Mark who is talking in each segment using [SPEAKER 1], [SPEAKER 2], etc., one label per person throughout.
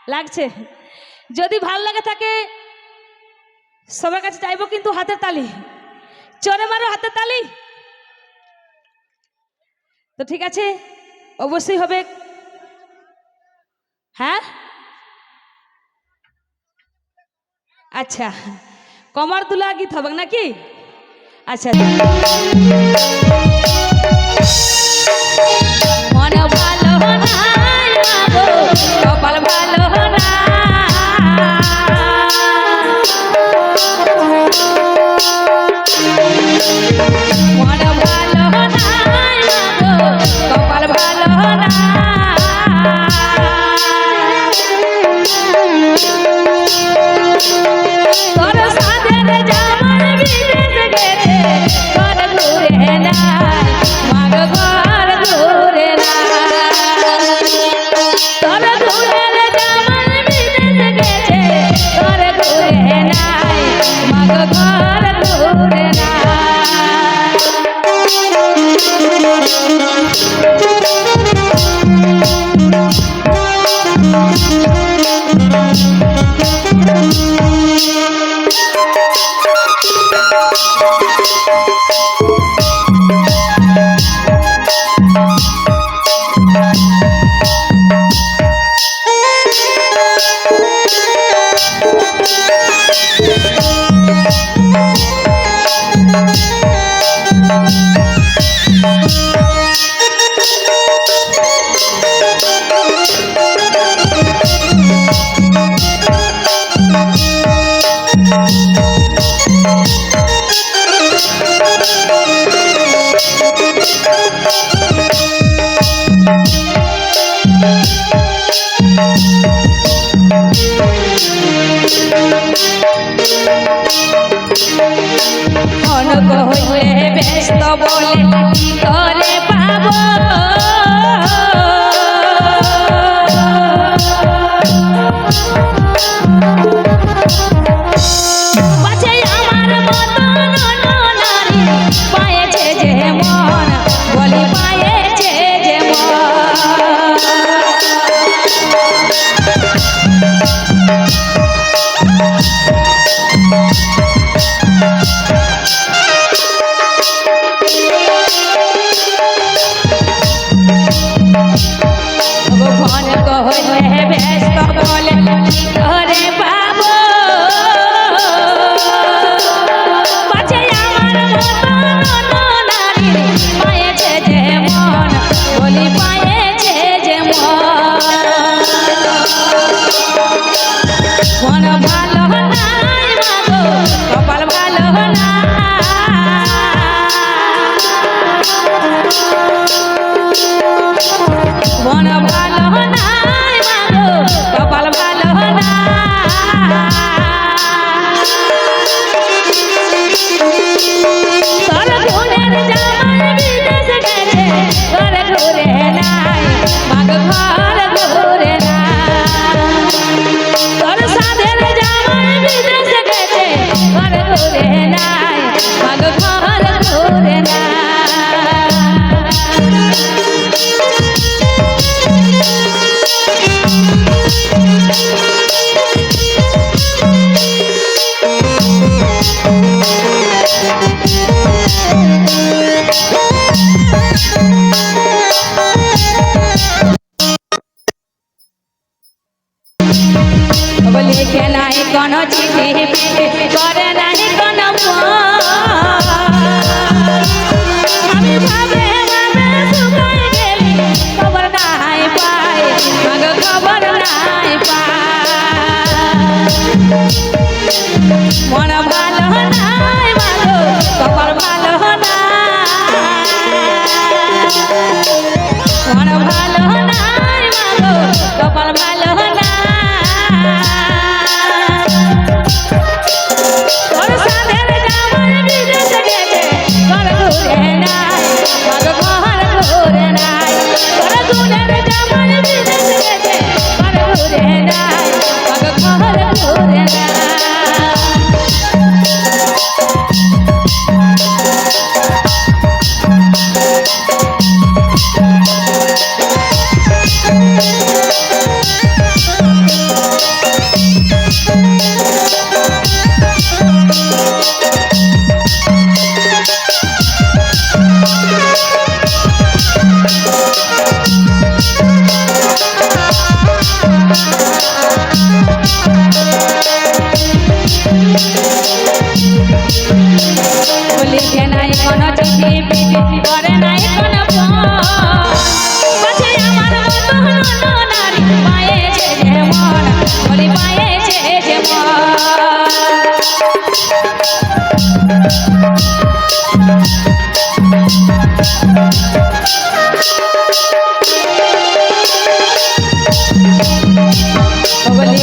[SPEAKER 1] লাগছে। যদি ভাল লাগে থাকে সবার কাছে চাইবো কিন্তু হাতের তালি, চোরে মারো হাতের তালি। তো ঠিক আছে, অবশ্যই হবে। হ্যাঁ আচ্ছা, কমর তুলা গীত হবে নাকি? আচ্ছা, মন ভালো নাই মাগো, কপাল ভালো না, মন ভালো নাই মাগো, কপাল ভালো না, তোর সাদের জামার বিদেশ গেছে, ঘর ঘুরে না মাগো, ঘর ঘুরে না, তোর ঘুরের জামার বিদেশ গেছে, ঘর ঘুরে না মাগো, ঘর ঘুরে না। অনক হইলে ব্যস্ত বলে কি করে পাবো, পাছে আমার মতন নারী পায়েছে যে মন, বলি পায়েছে যে মন, অনক হইলে ব্যস্ত বলে কি করে পাবো, পাছে আমার মতন নারী পায়েছে যে মন, বলি পায়েছে যে মন, মন ভালো নাই মাগো, কপাল ভালো না, মন ভালো নাই মাগো, কপাল ভালো না, তোর গুণের জামার বিদেশ গেছে, ঘর ঘুরে নাই মাগো, ঘর ঘুরে না, তোর সাদের জামার বিদেশ গেছে, ঘর ঘুরে নাই মাগো, ঘর ঘুরে না। লিখে নাই কোন চিঠি, করে নাই কোন আমি ভাবে ভাবে শুকাই গেলি, খবর নাই পাই মাগো, খবর নাই পাই, মন ভালো নাই মাগো, কপাল ভালো না, মন ভালো নাই মাগো, কপাল ভালো না, তোর সাদের জামার বিদেশ গেছে, ঘর ঘুরে নাই মাগো, ঘর ঘুরে নাই, তোর গুণের জামার বিদেশ গেছে, ঘর ঘুরে নাই মাগো, ঘর ঘুরে নাই।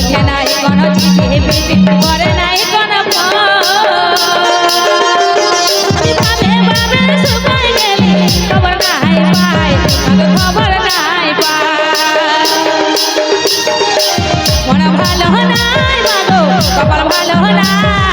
[SPEAKER 1] লিখে নাই কোনো চিঠি পিঠি করে নাই কোনো ফোন। আমি ভাবে ভাবে শুকাই গেলি খবর নাই পাই খবর নাই পাই। মন ভালো নাই মাগো কপাল ভালো নাই